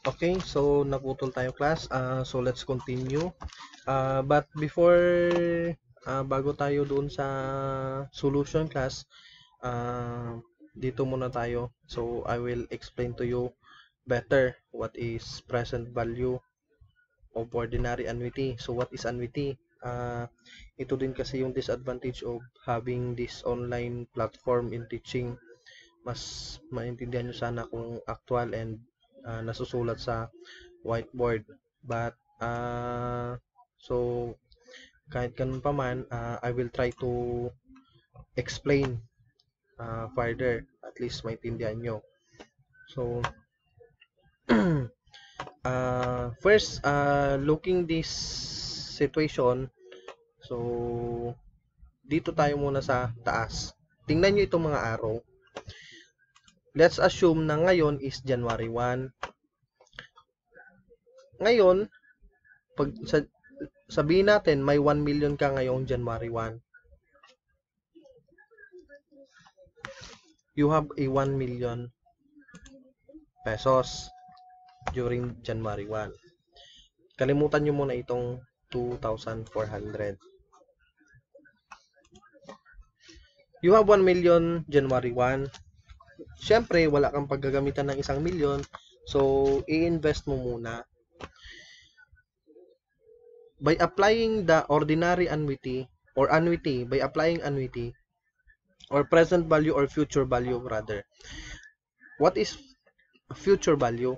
Okay, so naputol tayo class. So let's continue. But before bago tayo doon sa solution class, dito muna tayo. So I will explain to you better what is present value of ordinary annuity. So what is annuity? Ito din kasi yung disadvantage of having this online platform in teaching. Mas maintindihan nyo sana kung actual and nasusulat sa whiteboard. But so kahit ganun pa man, I will try to explain further, at least maintindihan nyo. So first, looking this situation, so dito tayo muna sa taas. Tingnan nyo itong mga arrow. Let's assume na ngayon is January 1. Ngayon, pag sabihin natin may 1 million ka ngayong January 1. You have a 1 million pesos during January 1. Kalimutan nyo muna itong 2,400. You have 1 million January 1. Siyempre, wala kang paggagamitan ng 1 million. So, i-invest mo muna. By applying the ordinary annuity or annuity, by applying annuity or present value or future value rather. What is future value?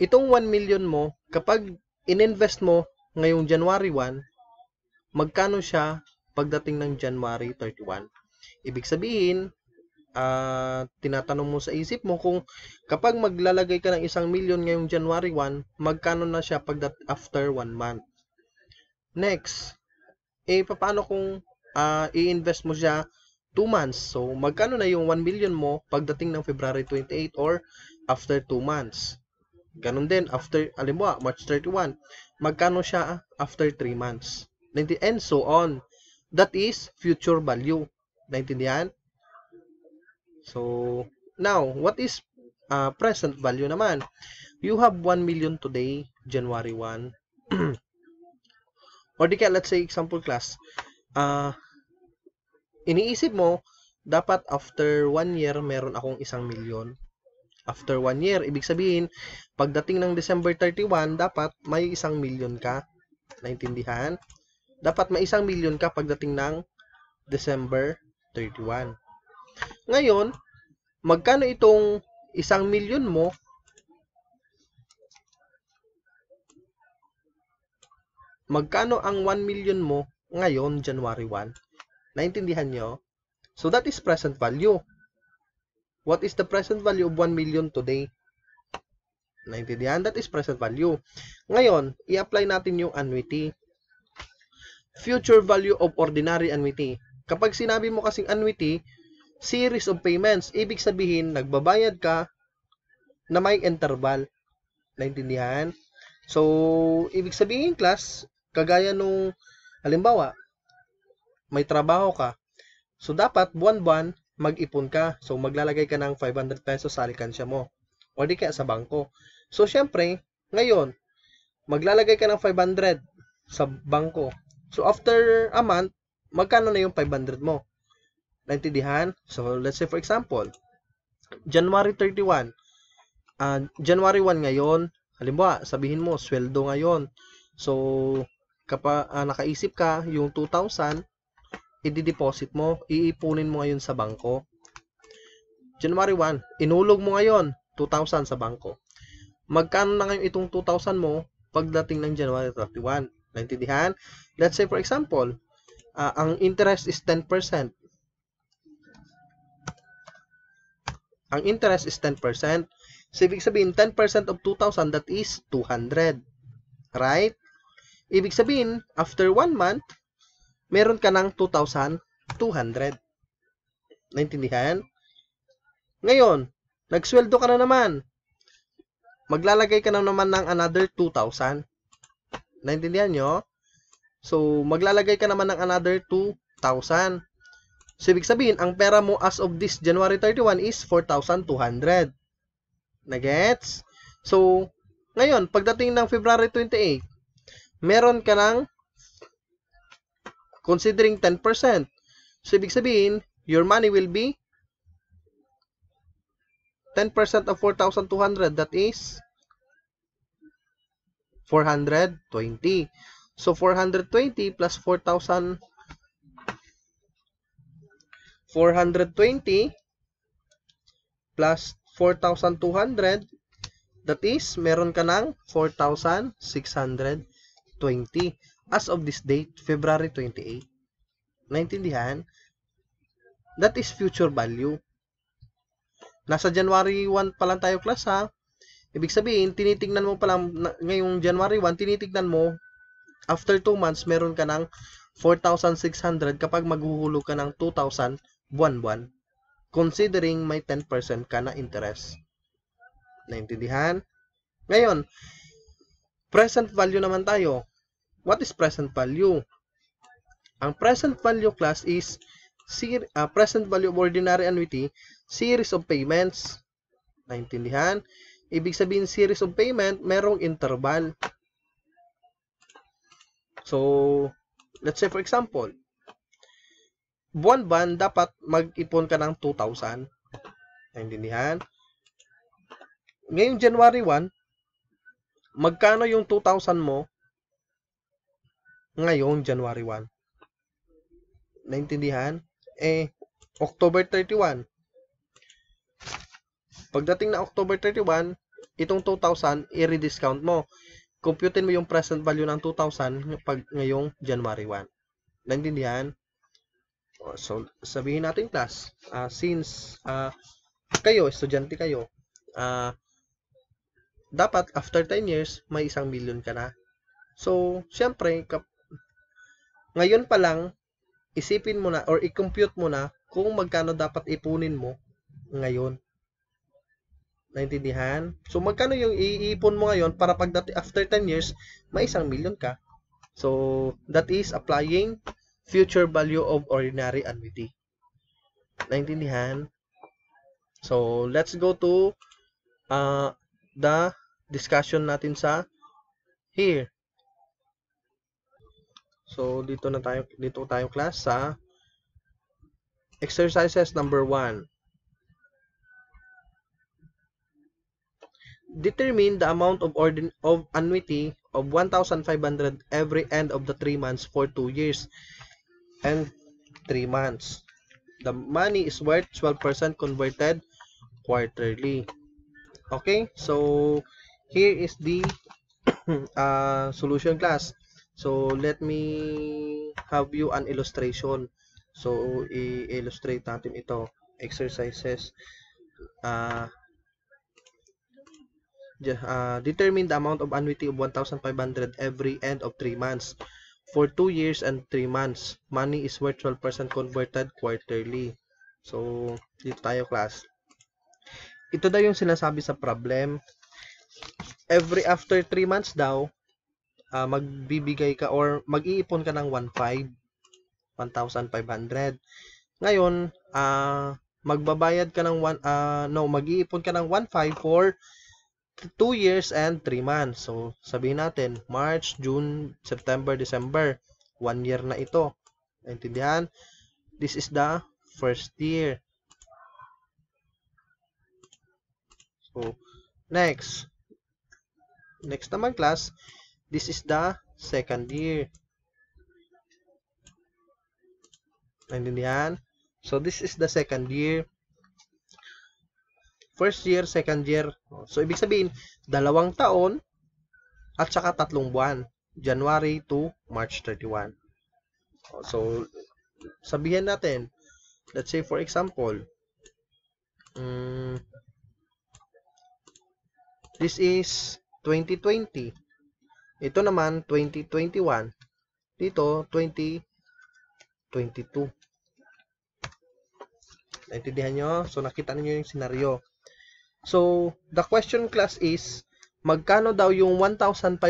Itong 1 million mo, kapag ininvest mo ngayong January 1, magkano siya pagdating ng January 31? Ibig sabihin, tinatanong mo sa isip mo kung kapag maglalagay ka ng 1 million ngayong January 1, magkano na siya after 1 month. Next, paano kung i-invest mo siya 2 months? So, magkano na yung 1 million mo pagdating ng February 28 or after 2 months? Ganun din, after, alimbawa, March 31, magkano siya after 3 months? And so on. That is future value. Naintindihan? So, now, what is present value naman? You have 1 million today, January 1. Or di kaya, let's say, example class, iniisip mo, dapat after 1 year, meron akong 1 million. After 1 year, ibig sabihin, pagdating ng December 31, dapat may 1 million ka. Naintindihan? Dapat may 1 million ka pagdating ng December 31. Ngayon, magkano itong 1 million mo magkano ang 1 million mo ngayon, January 1? Naintindihan nyo? So, that is present value. What is the present value of 1 million today? Naintindihan? That is present value. Ngayon, i-apply natin yung annuity. Future value of ordinary annuity. Kapag sinabi mo kasing annuity, series of payments, ibig sabihin, nagbabayad ka na may interval. Naintindihan? So, ibig sabihin, class, kagaya nung, halimbawa, may trabaho ka. So, dapat buwan-buwan, mag-ipon ka. So, maglalagay ka ng 500 pesos sa alikansya mo. O di kaya sa bangko. So, syempre, ngayon, maglalagay ka ng 500 sa bangko. So, after a month, magkano na yung 500 mo? Naintindihan? So, let's say for example, January 31. January 1 ngayon, halimbawa, sabihin mo, sweldo ngayon. So, kapag nakaisip ka, yung 2,000, i-deposit mo, iipunin mo ngayon sa bangko. January 1, inulog mo ngayon, 2,000 sa bangko. Magkano na ngayon itong 2,000 mo pagdating ng January 31? Naintindihan? Let's say for example, ang interest is 10%. Ang interest is 10%. So, ibig sabihin, 10% of 2,000, that is 200. Right? Ibig sabihin, after 1 month, meron ka ng 2,200. Naintindihan? Ngayon, nagsweldo ka na naman. Maglalagay ka na naman ng another 2,000. Naintindihan nyo? So, maglalagay ka naman ng another 2,000. So, ibig sabihin, ang pera mo as of this January 31 is 4,200. Nagets? So, ngayon, pagdating ng February 28, meron ka ng considering 10%. So, ibig sabihin, your money will be 10% of 4,200. That is 420. So, 420 plus 420 plus 4,200, that is, meron ka ng 4,620 as of this date, February 28. Naintindihan? That is future value. Nasa January 1 pa lang tayo, class, ha? Ibig sabihin, tinitingnan mo pa lang, ngayong January 1, tinitingnan mo, after 2 months, meron ka ng 4,600 kapag maghuhulog ka ng 2,000 buwan-buwan. Considering may 10% ka na interest. Naintindihan? Ngayon, present value naman tayo. What is present value? Ang present value, class, is present value of ordinary annuity, series of payments. Naintindihan? Ibig sabihin, series of payment, merong interval. So, let's say for example, buwan-buwan, dapat mag-ipon ka ng 2,000. Naintindihan? Ngayong January 1, magkano yung 2,000 mo ngayong January 1? Naintindihan? October 31. Pagdating na October 31, itong 2,000, i-rediscount mo. Computein mo yung present value ng 2,000 pag ngayong January 1. Naintindihan? So, sabihin natin, class, since kayo, estudyante kayo, dapat after 10 years, may 1 million ka na. So, syempre, ngayon pa lang, isipin mo na or i-compute mo na kung magkano dapat ipunin mo ngayon. Naintindihan? So, magkano yung iipon mo ngayon para pagdating after 10 years, may 1 million ka. So, that is applying future value of ordinary annuity. Naintindihan? So, let's go to the discussion natin sa here. So, dito tayo, class, sa exercises number 1. Determine the amount of annuity of 1,500 every end of the 3 months for 2 years and 3 months. The money is worth 12% converted quarterly. Okay, so here is the solution, class. So let me have you an illustration. So i-illustrate natin ito. Exercises. Determine the amount of annuity of 1,500 every end of 3 months. For 2 years and 3 months, money is worth 12% converted quarterly. So, dito tayo, class. Ito daw yung sinasabi sa problem. After 3 months daw, magbibigay ka or mag-iipon ka ng 1,500. Ngayon, magbabayad ka ng mag-iipon ka ng 1,500 for 2 years and 3 months. So, sabihin natin, March, June, September, December. 1 year na ito. Naintindihan? This is the first year. So, next naman, class, this is the second year. Naintindihan? So, this is the second year. First year, second year. So, ibig sabihin, 2 taon at saka 3 buwan. January to March 31. So, sabihin natin, let's say for example, this is 2020. Ito naman, 2021. Dito, 2022. Naintindihan nyo? So, nakita niyo yung scenario. So, the question, class, is magkano daw yung 1,500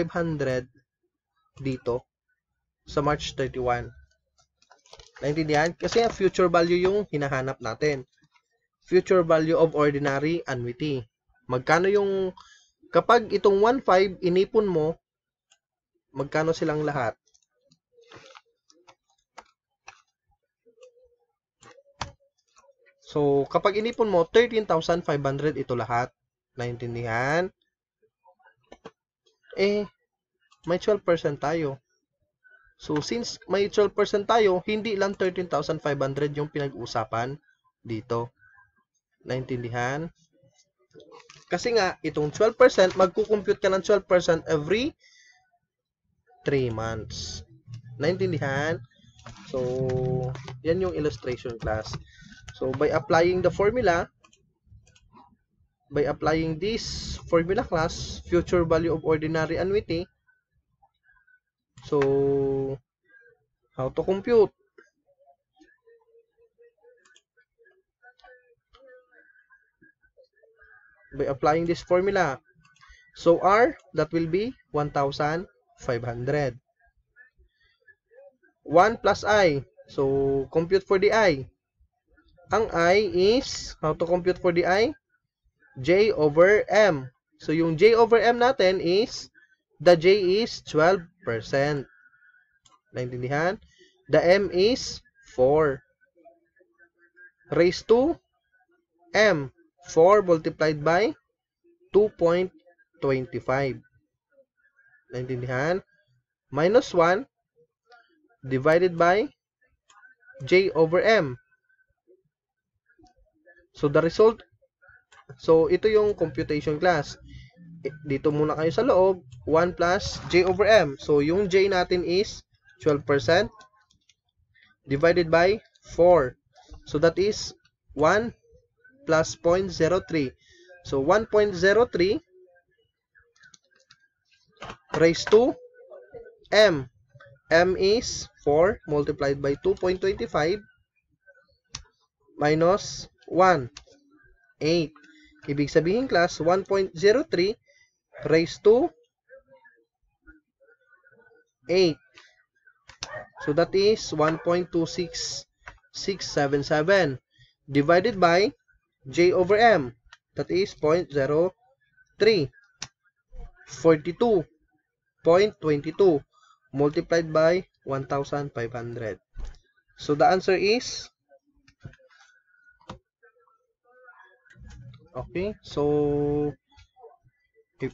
dito sa March 31? Naintindihan? Kasi future value yung hinahanap natin. Future value of ordinary annuity. Magkano yung Kapag itong 1.5 inipon mo, magkano silang lahat? So, kapag inipon mo, 13,500 ito lahat. Naintindihan? May 12% tayo. So, since may 12% tayo, hindi lang 13,500 yung pinag-uusapan dito. Naintindihan? Kasi nga, itong 12%, magkukompute ka ng 12% every 3 months. Naintindihan? So, yan yung illustration class. So, by applying the formula, by applying this formula class, future value of ordinary annuity, so, how to compute? By applying this formula. So, R, that will be 1,500. 1 plus I. So, compute for the I. Ang I is, how to compute for the I? J over M. So, yung J over M natin is, the J is 12%. Naintindihan? The M is 4. Raised to M. 4 multiplied by 2.25. Naintindihan? Minus 1 divided by J over M. So, the result, so, ito yung computation class. Dito muna kayo sa loob, 1 plus J over M. So, yung J natin is 12% divided by 4. So, that is 1 plus 0.03. So, 1.03 raised to M. M is 4 multiplied by 2.25 minus 1, 8. Ibig sabihin, class, 1.03 raised to 8. So, that is 1.26677 divided by J over M. That is 0.03. 42.22 multiplied by 1,500. So, the answer is, okay, so, if,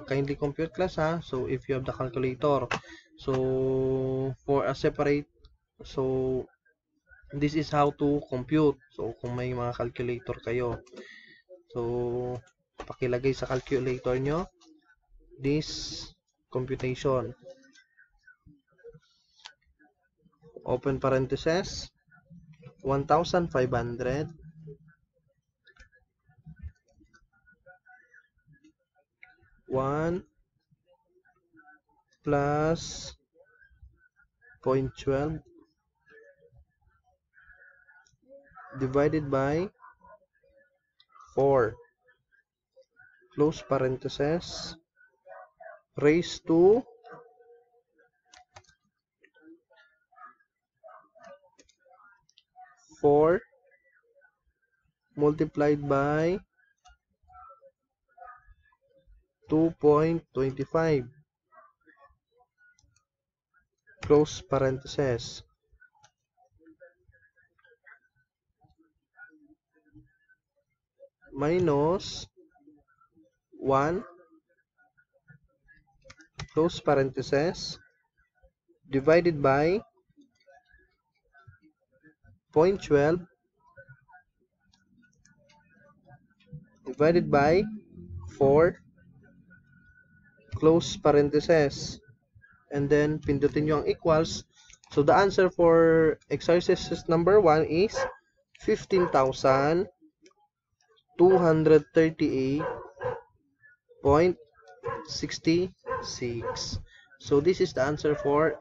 kindly compute class ha. So, if you have the calculator, so, for a separate, so, this is how to compute. So, kung may mga calculator kayo, so, pakilagay sa calculator nyo this computation. Open parenthesis, 1,500 1 plus 0.12 divided by 4 close parenthesis raised to 4 multiplied by 2.25 close parenthesis minus 1 close parenthesis divided by 0.12 divided by 4 close parenthesis, and then pindutin nyo ang equals. So the answer for exercise number 1 is 15,238.66. So this is the answer for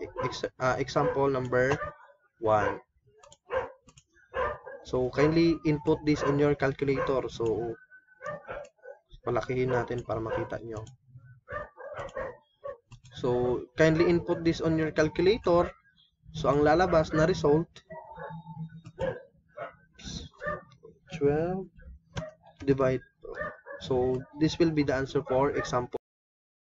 example number 1. So kindly input this on your calculator. So palakihin natin para makita nyo. So, kindly input this on your calculator. So, ang lalabas na result, 12 divide So, this will be the answer for example